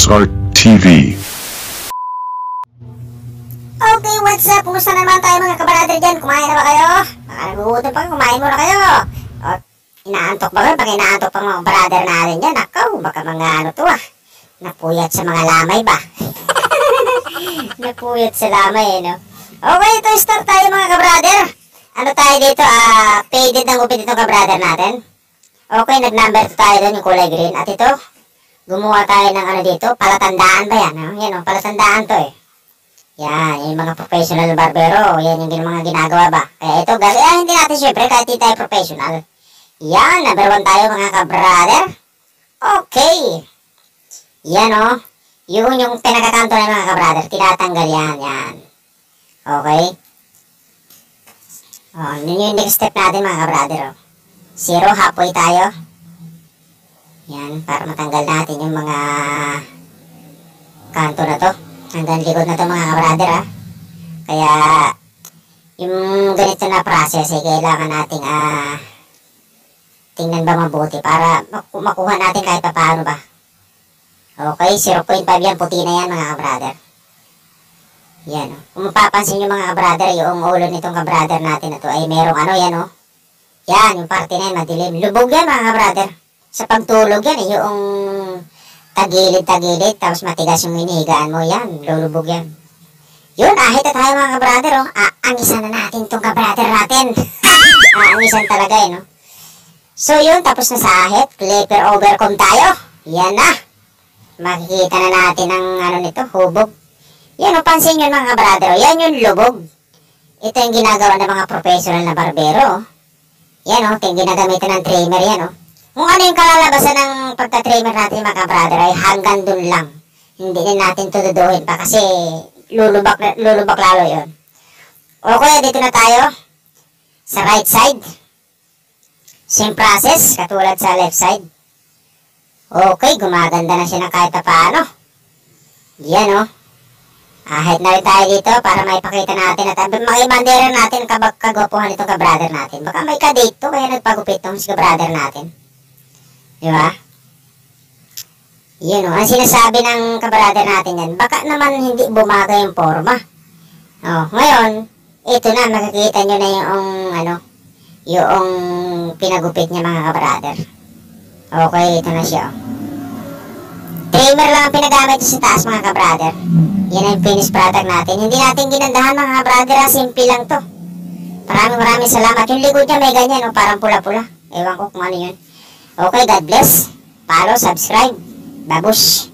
Art TV. Okay, what's up? Kumusta naman tayo mga kabrother dyan? Kumain na ba kayo? Baka nagugutom pa, kumain muna kayo. O, inaantok ba kayo? Baka inaantok pa mga brother natin dyan. Akaw, baka mga ano to napuyat sa mga lamay ba? Napuyat sa lamay no? Okay, ito start tayo mga kabrother. Ano tayo dito? Faded ng upit itong kabrother natin. Okay, nag-number 2 tayo doon, yung kulay green. At ito, gumawa tayo ng ano dito, palatandaan ba yan? No? Yan o, palatandaan to eh. Yan, yung mga professional barbero, yan yung mga ginagawa ba? Kaya ito, hindi natin syempre kahit hindi tayo professional. Yan, number 1 tayo mga kabrother. Okay. Yan o, yung pinakakanto ng mga kabrother, tinatanggal yan, yan. Okay. O, yun yung next step natin mga kabrother. 0, halfway tayo. Yan, para matanggal natin yung mga kanto na to. Hanggang likod na to mga kabrother Kaya yung ganito na process kailangan nating tingnan ba mabuti para makuha natin kahit pa paano ba. Okay, 0.5 yan, puti na yan mga kabrother. Yan kung mapapansin nyo mga kabrother, yung ulo nitong kabrother natin na to ay merong ano yan yan, yung parte na yan madilim. Lubog yan mga kabrother. Sa pagtulog yan yung tagilid-tagilid, tapos matigas yung hinihigaan mo, yan, lulubog yan. Yun, ahit na tayo mga kabrother, aangisan na natin itong kabrother natin. Aangisan talaga no? So yun, tapos na sa ahit, flipper overcome tayo. Yan na. Makikita na natin ang ano nito, hubog. Yan pansin nyo mga kabrother, yan yung lubog. Ito yung ginagawa ng mga professional na barbero. Yan ito yung ginagamitan ng trimmer yan Kung ano yung kalalabasan ng pagka-trimmer natin mga kabrother ay hanggang dun lang. Hindi din natin tududuhin pa kasi lulubak lalo yun. Okay, dito na tayo. Sa right side. Same process, katulad sa left side. Okay, gumaganda na siya na kahit pa paano. Yan ahit na rin tayo dito para maipakita natin at makibandera natin kagwapuhan itong kabrother natin. Baka may kadate to kaya nagpagupit tong si kabrother natin. Diba? Yun ang sinasabi ng kabrother natin yan. Baka naman hindi bumaga yung forma. Ngayon, ito na, makikita nyo na yung pinagupit niya mga kabrother. Okay, ito na siya. Trimmer lang ang pinagamit sa taas mga kabrother. Yan ang finished product natin. Hindi natin ginandahan mga kabrother, simple lang to. Maraming salamat. Yung likod niya may ganyan, parang pula-pula. Ewan ko kung ano yun. Okay, God bless. Follow, subscribe. Babush.